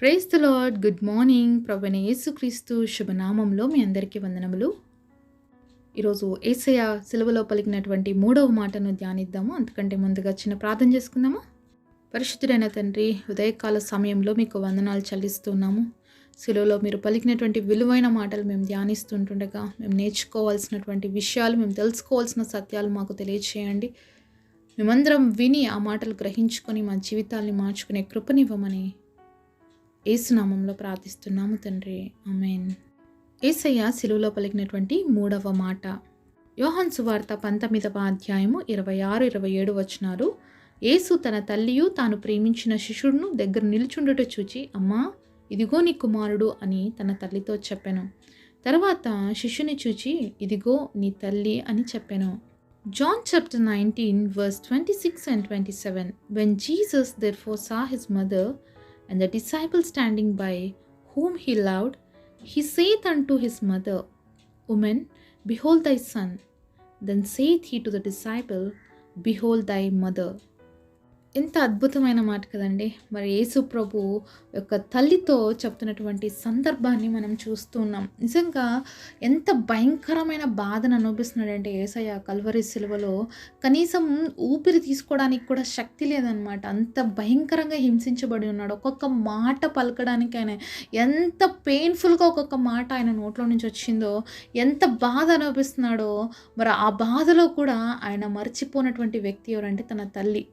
Praise the lord. Good morning. ప్రభువైన యేసుక్రీస్తు శుభనామంలో మీ అందరికీ వందనములు. ఈరోజు యేసయ్య సిలువలో పలికినటువంటి 3వ మాటను ధ్యానిద్దాము. అంతకంటే ముందుగా చిన్న ప్రార్థన చేసుకుందామా. పరిశుద్ధుడైన తండ్రి, ఉదయకాల సమయంలో మీకు వందనాలు చెల్లిస్తున్నాము. సిలువలో మీరు పలికినటువంటి విలువైన మాటలు మేము ధ్యానిస్తుంటుండగా మేము నేర్చుకోవాల్సినటువంటి విషయాలు, మేము తెలుసుకోవాల్సిన సత్యాలు మాకు తెలియచేయండి. మేమందరం విని ఆ మాటలు గ్రహించుకొని మా జీవితాల్ని మార్చుకునే కృపనివ్వమని యేసునామంలో ప్రార్థిస్తున్నాము తండ్రి. ఆమేన్. యేసయ్య సిలువలో పలికినటువంటి 3వ మాట. యోహాను సువార్త 19వ అధ్యాయము 26-27 వచనాలు. యేసు తన తల్లియు తాను ప్రేమించిన శిష్యుడును దగ్గర నిల్చుండుట చూచి, అమ్మా, ఇదిగో నీ కుమారుడు అని తన తల్లితో చెప్పెను. తర్వాత శిష్యుని చూచి, ఇదిగో నీ తల్లి అని చెప్పెను. John chapter 19 verse 26 and 27. When Jesus therefore saw his mother and the disciple standing by, whom he loved, he saith unto his mother, Woman, behold thy son. Then saith he to the disciple, Behold thy mother. ఎంత అద్భుతమైన మాట కదండి. మరి యేసు ప్రభు యొక్క తల్లితో చెప్తున్నటువంటి సందర్భాన్ని మనం చూస్తూ ఉన్నాం. నిజంగా ఎంత భయంకరమైన బాధను అనుభవిస్తున్నాడంటే యేసయ్య కల్వరి సిలువలో కనీసం ఊపిరి తీసుకోవడానికి కూడా శక్తి లేదనమాట. అంత భయంకరంగా హింసించబడి ఉన్నాడు. ఒక్కొక్క మాట పలకడానికి ఆయన ఎంత పెయిన్ఫుల్గా ఒక్కొక్క మాట ఆయన నోట్లో నుంచి వచ్చిందో, ఎంత బాధ అనుభవిస్తున్నాడో. మరి ఆ బాధలో కూడా ఆయన మర్చిపోయినటువంటి వ్యక్తి ఎవరంటే తన తల్లి.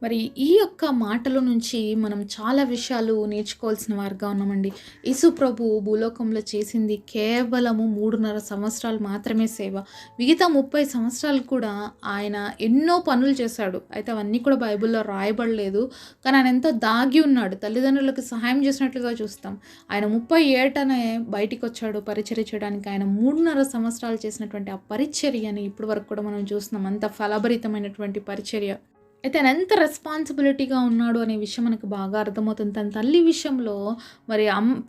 మరి ఈ యొక్క మాటల నుంచి మనం చాలా విషయాలు నేర్చుకోవాల్సిన వారుగా ఉన్నామండి. యేసు ప్రభు భూలోకంలో చేసింది కేవలము 3.5 సంవత్సరాలు మాత్రమే సేవ. మిగతా 30 సంవత్సరాలు కూడా ఆయన ఎన్నో పనులు చేశాడు. అయితే అవన్నీ కూడా బైబిల్లో రాయబడలేదు. కానీ ఆయన ఎంతో దాగి ఉన్నాడు. తల్లిదండ్రులకు సహాయం చేసినట్లుగా చూస్తాం. ఆయన 30 ఏటనే బయటికి వచ్చాడు పరిచర్య చేయడానికి. ఆయన 3.5 సంవత్సరాలు చేసినటువంటి ఆ పరిచర్యని ఇప్పటి వరకు కూడా మనం చూస్తున్నాం. అంత ఫలభరితమైనటువంటి పరిచర్య. అయితే ఆయన ఎంత రెస్పాన్సిబిలిటీగా ఉన్నాడు అనే విషయం మనకు బాగా అర్థమవుతుంది. తన తల్లి విషయంలో మరి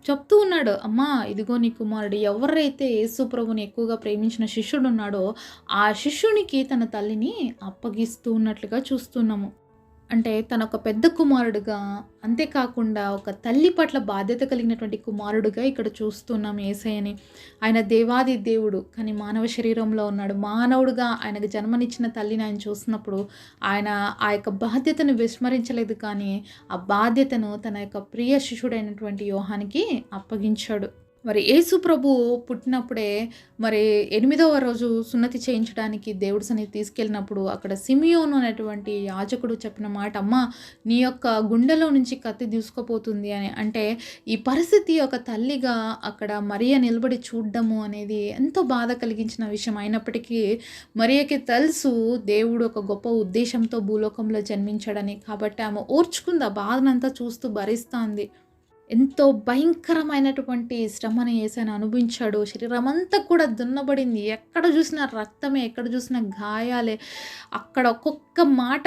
చెప్తూ ఉన్నాడు, అమ్మా, ఇదిగో నీ కుమారుడు. ఎవరైతే యేసు ప్రభుని ఎక్కువగా ప్రేమించిన శిష్యుడు ఉన్నాడో ఆ శిష్యునికి తన తల్లిని అప్పగిస్తూ ఉన్నట్లుగా చూస్తున్నాము. అంటే తన ఒక పెద్ద కుమారుడుగా, అంతేకాకుండా ఒక తల్లి పట్ల బాధ్యత కలిగినటువంటి కుమారుడుగా ఇక్కడ చూస్తున్నాం యేసయ్యని. ఆయన దేవాది దేవుడు, కానీ మానవ శరీరంలో ఉన్నాడు. మానవుడుగా ఆయనకు జన్మనిచ్చిన తల్లిని ఆయన చూసినప్పుడు ఆయన ఆ యొక్క బాధ్యతను విస్మరించలేదు, కానీ ఆ బాధ్యతను తన యొక్క ప్రియ శిష్యుడైనటువంటి యోహానికి అప్పగించాడు. మరి యేసు ప్రభు పుట్టినప్పుడే మరి 8వ రోజు సున్నతి చేయించడానికి దేవుడి సన్నిధి తీసుకెళ్ళినప్పుడు అక్కడ సిమియోను అనేటువంటి యాజకుడు చెప్పిన మాట, అమ్మ, నీ యొక్క గుండెలో నుంచి కత్తి దూసుకుపోతుంది అని. అంటే ఈ పరిస్థితి ఒక తల్లిగా అక్కడ మరియ నిలబడి చూడడము అనేది ఎంతో బాధ కలిగించిన విషయం. అయినప్పటికీ మరియకి తెలుసు దేవుడు ఒక గొప్ప ఉద్దేశంతో భూలోకంలో జన్మించాడని. కాబట్టి ఆమె ఓర్చుకుంది, ఆ బాధనంతా చూస్తూ భరిస్తుంది. ఎంతో భయంకరమైనటువంటి శ్రమను యేసయ్య అనుభవించాడు. శరీరం అంతా కూడా దున్నబడింది. ఎక్కడ చూసినా రక్తమే, ఎక్కడ చూసినా గాయాలే. అక్కడ ఒక్కొక్క మాట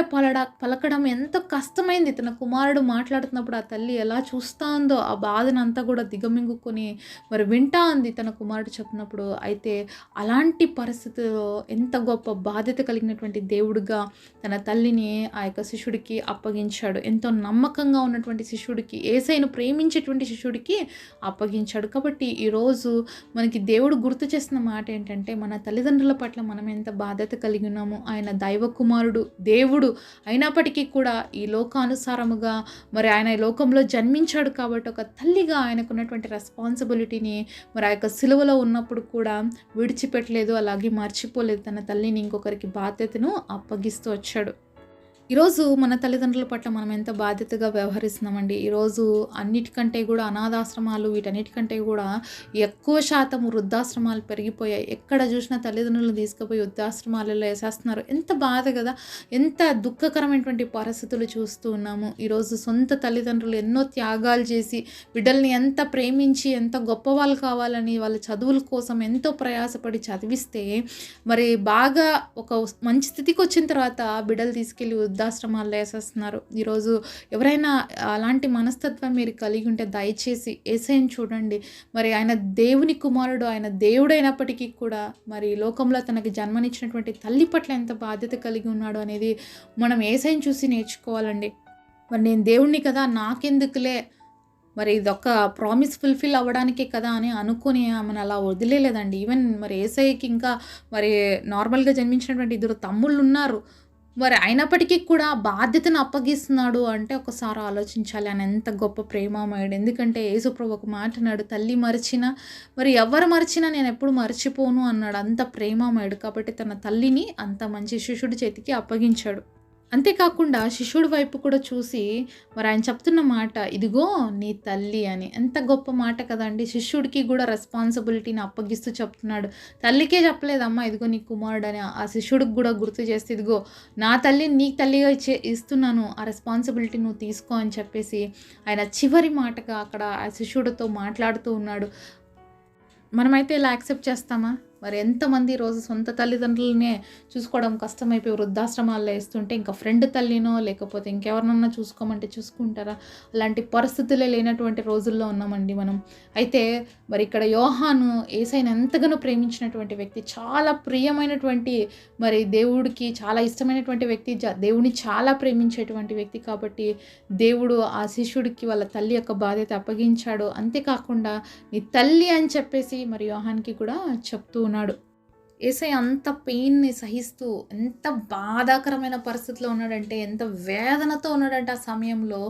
పలకడం ఎంతో కష్టమైంది. తన కుమారుడు మాట్లాడుతున్నప్పుడు ఆ తల్లి ఎలా చూస్తూ ఉందో, ఆ బాధనంతా కూడా దిగమింగుకొని మరి వింటా ఉంది తన కుమారుడు చెప్పినప్పుడు. అయితే అలాంటి పరిస్థితిలో ఎంత గొప్ప బాధ్యత కలిగినటువంటి దేవుడుగా తన తల్లిని ఆ యొక్క శిష్యుడికి అప్పగించాడు. ఎంతో నమ్మకంగా ఉన్నటువంటి శిష్యుడికి, యేసయ్యను ప్రేమించేటువంటి శిష్యుడికి అప్పగించాడు. కాబట్టి ఈరోజు మనకి దేవుడు గుర్తు చేసిన మాట ఏంటంటే, మన తల్లిదండ్రుల పట్ల మనం ఎంత బాధ్యత కలిగి ఉన్నామో. ఆయన దైవ కుమారుడు, దేవుడు అయినప్పటికీ కూడా ఈ లోకానుసారముగా మరి ఆయన ఈ లోకంలో జన్మించాడు. కాబట్టి ఒక తల్లిగా ఆయనకున్నటువంటి రెస్పాన్సిబిలిటీని మరి ఆ యొక్క సిలువలో ఉన్నప్పుడు కూడా విడిచిపెట్టలేదు, అలాగే మర్చిపోలేదు. తన తల్లిని ఇంకొకరికి బాధ్యతను అప్పగిస్తూ వచ్చాడు. ఈరోజు మన తల్లిదండ్రుల పట్ల మనం ఎంత బాధ్యతగా వ్యవహరిస్తున్నామండి. ఈరోజు అన్నిటికంటే కూడా అనాథాశ్రమాలు, వీటన్నిటికంటే కూడా ఎక్కువ శాతం వృద్ధాశ్రమాలు పెరిగిపోయాయి. ఎక్కడ చూసినా తల్లిదండ్రులను తీసుకుపోయి వృద్ధాశ్రమాలలో వేసేస్తున్నారు. ఎంత బాధ కదా, ఎంత దుఃఖకరమైనటువంటి పరిస్థితులు చూస్తూ ఉన్నాము. ఈరోజు సొంత తల్లిదండ్రులు ఎన్నో త్యాగాలు చేసి బిడ్డల్ని ఎంత ప్రేమించి, ఎంత గొప్పవాళ్ళు కావాలని వాళ్ళ చదువుల కోసం ఎంతో ప్రయాసపడి చదివిస్తే మరి బాగా ఒక మంచి స్థితికి వచ్చిన తర్వాత బిడ్డలు తీసుకెళ్ళి వృద్ధాశ్రమాల్లో వేసేస్తున్నారు. ఈరోజు ఎవరైనా అలాంటి మనస్తత్వం మీరు కలిగి ఉంటే దయచేసి యేసయ్యను చూడండి. మరి ఆయన దేవుని కుమారుడు, ఆయన దేవుడైనప్పటికీ కూడా మరి లోకంలో తనకి జన్మనిచ్చినటువంటి తల్లి పట్ల ఎంత బాధ్యత కలిగి ఉన్నాడు అనేది మనం యేసయ్యను చూసి నేర్చుకోవాలండి. మరి నేను దేవుణ్ణి కదా, నాకెందుకులే మరి ఇదొక ప్రామిస్ ఫుల్ఫిల్ అవ్వడానికే కదా అని అనుకుని ఆమెను అలా వదిలేలేదండి. ఈవెన్ మరి యేసయ్యకి ఇంకా మరి నార్మల్‌గా జన్మించినటువంటి ఇద్దరు తమ్ముళ్ళున్నారు. మరి అయినప్పటికీ కూడా ఆ బాధ్యతను అప్పగిస్తున్నాడు అంటే ఒకసారి ఆలోచించాలి. ఆయన ఎంత గొప్ప ప్రేమామయుడు. ఎందుకంటే యేసుప్రభు ఒక మాట అన్నాడు, తల్లి మరిచినా మరి ఎవరు మరిచినా నేనెప్పుడు మర్చిపోను అన్నాడు. అంత ప్రేమామయుడు. కాబట్టి తన తల్లిని అంత మంచి శిష్యుడి చేతికి అప్పగించాడు. అంతేకాకుండా శిష్యుడి వైపు కూడా చూసి మరి ఆయన చెప్తున్న మాట, ఇదిగో నీ తల్లి అని. ఎంత గొప్ప మాట కదండీ! శిష్యుడికి కూడా రెస్పాన్సిబిలిటీని అప్పగిస్తూ చెప్తున్నాడు. తల్లికే చెప్పలేదమ్మా ఇదిగో నీ కుమారుడని. ఆ శిష్యుడికి కూడా గుర్తు చేస్తే, ఇదిగో నా తల్లిని నీకు తల్లిగా ఇస్తున్నాను. ఆ రెస్పాన్సిబిలిటీ నువ్వు తీసుకో అని చెప్పేసి ఆయన చివరి మాటగా అక్కడ ఆ శిష్యుడితో మాట్లాడుతూ ఉన్నాడు. మనమైతే ఇలా యాక్సెప్ట్ చేస్తామా? మరి ఎంతమంది ఈరోజు సొంత తల్లిదండ్రులనే చూసుకోవడం కష్టమైపోయి వృద్ధాశ్రమాల్లో వేస్తుంటే ఇంకా ఫ్రెండ్ తల్లినో లేకపోతే ఇంకెవరినన్నా చూసుకోమంటే చూసుకుంటారా? అలాంటి పరిస్థితులే లేనటువంటి రోజుల్లో ఉన్నామండి మనం. అయితే మరి ఇక్కడ యోహాను యేసయ్యను ఎంతగానో ప్రేమించినటువంటి వ్యక్తి, చాలా ప్రియమైనటువంటి మరి దేవుడికి చాలా ఇష్టమైనటువంటి వ్యక్తి, దేవుని చాలా ప్రేమించేటువంటి వ్యక్తి. కాబట్టి దేవుడు ఆ శిష్యుడికి వాళ్ళ తల్లి యొక్క బాధ్యత అప్పగించాడు. అంతేకాకుండా నీ తల్లి అని చెప్పేసి మరి యోహాన్కి కూడా చెప్తూ ఉన్నాడు. యేసయ్య అంత పెయిన్ని సహిస్తూ ఎంత బాధాకరమైన పరిస్థితిలో ఉన్నాడంటే, ఎంత వేదనతో ఉన్నాడంటే ఆ సమయంలో.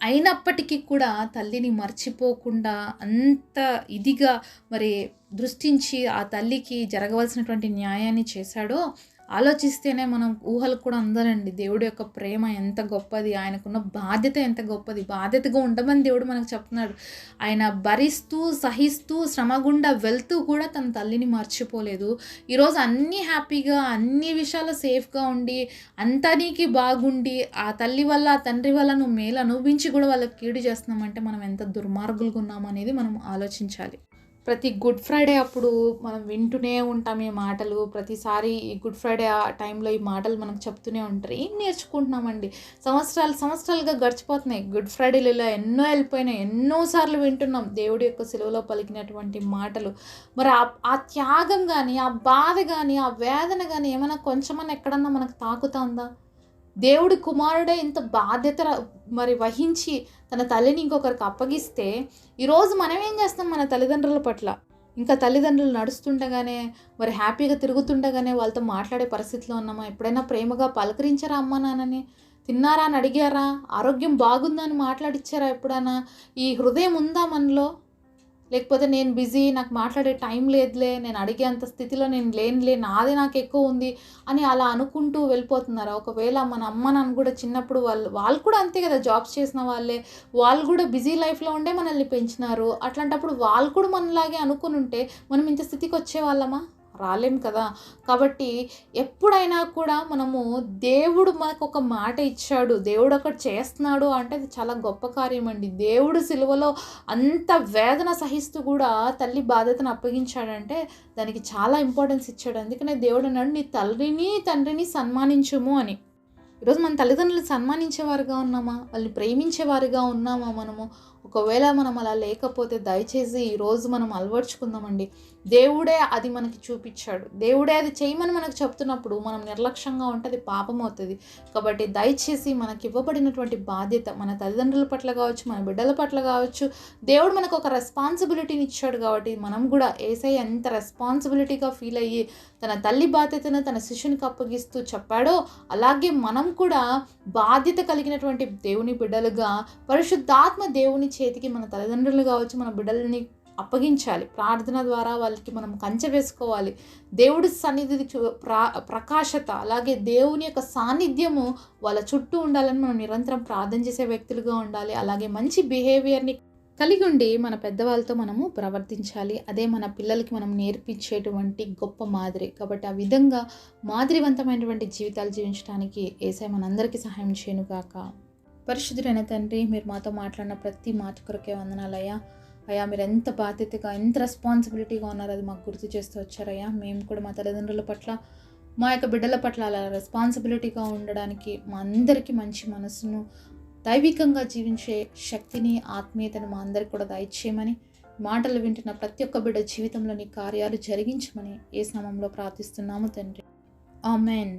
అయినప్పటికీ కూడా తల్లిని మర్చిపోకుండా అంత ఇదిగా మరి దృష్టించి ఆ తల్లికి జరగవలసినటువంటి న్యాయాన్ని చేశాడో ఆలోచిస్తేనే మనం ఊహలకు కూడా అందరండి. దేవుడి యొక్క ప్రేమ ఎంత గొప్పది, ఆయనకున్న బాధ్యత ఎంత గొప్పది. బాధ్యతగా ఉండమని దేవుడు మనకు చెప్తున్నాడు. ఆయన భరిస్తూ సహిస్తూ శ్రమ గుండా వెళ్తూ కూడా తన తల్లిని మర్చిపోలేదు. ఈరోజు అన్నీ హ్యాపీగా అన్ని విషయాలు సేఫ్గా ఉండి అంతా నీకు బాగుండి ఆ తల్లి వల్ల ఆ తండ్రి వల్ల నువ్వు మేలు అనుభవించి కూడా వాళ్ళకి కీడు చేస్తున్నామంటే మనం ఎంత దుర్మార్గులుగా ఉన్నామనేది మనం ఆలోచించాలి. ప్రతి గుడ్ ఫ్రైడే అప్పుడు మనం వింటూనే ఉంటాం ఈ మాటలు. ప్రతిసారి ఈ గుడ్ ఫ్రైడే ఆ టైంలో ఈ మాటలు మనకు చెప్తూనే ఉంటారు. ఏం నేర్చుకుంటున్నామండి? సంవత్సరాలుగా గడిచిపోతున్నాయి. గుడ్ ఫ్రైడేలలో ఎన్నో వెళ్ళిపోయినాయి. ఎన్నోసార్లు వింటున్నాం దేవుడి యొక్క సిలువలో పలికినటువంటి మాటలు. మరి ఆ త్యాగం కానీ, ఆ బాధ కానీ, ఆ వేదన కానీ ఏమైనా కొంచెమన్నా ఎక్కడన్నా మనకు తాకుతుందా? దేవుడి కుమారుడే ఇంత బాధ్యత మరి వహించి తన తల్లిని ఇంకొకరికి అప్పగిస్తే ఈరోజు మనం ఏం చేస్తాం మన తల్లిదండ్రుల పట్ల? ఇంకా తల్లిదండ్రులు నడుస్తుండగానే మరి హ్యాపీగా తిరుగుతుండగానే వాళ్ళతో మాట్లాడే పరిస్థితిలో ఉన్నామా? ఎప్పుడైనా ప్రేమగా పలకరించారా అమ్మా నాన్నని? తిన్నారా అని అడిగారా? ఆరోగ్యం బాగుందా అని మాట్లాడిచ్చారా ఎప్పుడైనా? ఈ హృదయం ఉందా మనలో? లేకపోతే నేను బిజీ, నాకు మాట్లాడే టైం లేదులే, నేను అడిగేంత స్థితిలో నేను లేనులే, నాదే నాకు ఎక్కువ ఉంది అని అలా అనుకుంటూ వెళ్ళిపోతున్నారా? ఒకవేళ మన అమ్మ నాన్న కూడా చిన్నప్పుడు వాళ్ళు కూడా అంతే కదా, జాబ్స్ చేసిన వాళ్ళే. వాళ్ళు కూడా బిజీ లైఫ్లో ఉండే మనల్ని పెంచినారు. అట్లాంటప్పుడు వాళ్ళు కూడా మనలాగే అనుకుని ఉంటే మనం ఇంత స్థితికి వచ్చేవాళ్ళమా? రాలేం కదా. కాబట్టి ఎప్పుడైనా కూడా మనము దేవుడు మనకు ఒక మాట ఇచ్చాడు, దేవుడు ఒకటి చేస్తున్నాడు అంటే అది చాలా గొప్ప కార్యం అండి. దేవుడు సిలువలో అంత వేదన సహిస్తూ కూడా తల్లి బాధ్యతను అప్పగించాడంటే దానికి చాలా ఇంపార్టెన్స్ ఇచ్చాడు. అందుకనే దేవుడు అన్నాడు, నీ తల్లిని తండ్రిని సన్మానించుము అని. ఈరోజు మన తల్లిదండ్రులు సన్మానించేవారుగా ఉన్నామా? వాళ్ళని ప్రేమించేవారుగా ఉన్నామా మనము? ఒకవేళ మనం అలా లేకపోతే దయచేసి ఈరోజు మనం అలవర్చుకుందామండి. దేవుడే అది మనకి చూపించాడు. దేవుడే అది చేయమని మనకు చెప్తున్నప్పుడు మనం నిర్లక్ష్యంగా ఉంటే అది పాపం అవుతుంది. కాబట్టి దయచేసి మనకి ఇవ్వబడినటువంటి బాధ్యత మన తల్లిదండ్రుల పట్ల కావచ్చు, మన బిడ్డల పట్ల కావచ్చు, దేవుడు మనకు ఒక రెస్పాన్సిబిలిటీని ఇచ్చాడు. కాబట్టి మనం కూడా యేసయ్య ఎంత రెస్పాన్సిబిలిటీగా ఫీల్ అయ్యి తన తల్లి బాధ్యతను తన శిష్యునికి అప్పగిస్తూ చెప్పాడో అలాగే మనం కూడా బాధ్యత కలిగినటువంటి దేవుని బిడ్డలుగా పరిశుద్ధాత్మ దేవుని చేతికి మన తల్లిదండ్రులు కావచ్చు, మన బిడ్డలని అప్పగించాలి. ప్రార్థన ద్వారా వాళ్ళకి మనం కంచె వేసుకోవాలి. దేవుడి సన్నిధి ప్రకాశత అలాగే దేవుని యొక్క సాన్నిధ్యము వాళ్ళ చుట్టూ ఉండాలని మనం నిరంతరం ప్రార్థన చేసే వ్యక్తులుగా ఉండాలి. అలాగే మంచి బిహేవియర్ని కలిగి ఉండి మన పెద్దవాళ్ళతో మనము ప్రవర్తించాలి. అదే మన పిల్లలకి మనం నేర్పించేటువంటి గొప్ప మాదిరి. కాబట్టి ఆ విధంగా మాదిరివంతమైనటువంటి జీవితాలు జీవించడానికి యేసయ్య మనందరికీ సహాయం చేయను గాక. పరిశుద్ధుడైన తండ్రి, మీరు మాతో మాట్లాడిన ప్రతి మాట కొరకే వందనాలయ్యా. అయ్యా, మీరు ఎంత బాధ్యతగా ఎంత రెస్పాన్సిబిలిటీగా ఉన్నారో అది మాకు గుర్తు చేస్తూ వచ్చారయ్యా. మేము కూడా మా తల్లిదండ్రుల పట్ల మా యొక్క బిడ్డల పట్ల అలా రెస్పాన్సిబిలిటీగా ఉండడానికి మా అందరికీ మంచి మనసును దైవికంగా జీవించే శక్తిని ఆత్మీయతను మా అందరికి కూడా దయచేయమని, మాటలు వింటున్న ప్రతి ఒక్క బిడ్డ జీవితంలో నీ కార్యాలు జరిగించమని యేసు నామములో ప్రార్థిస్తున్నాము తండ్రి. ఆమెన్.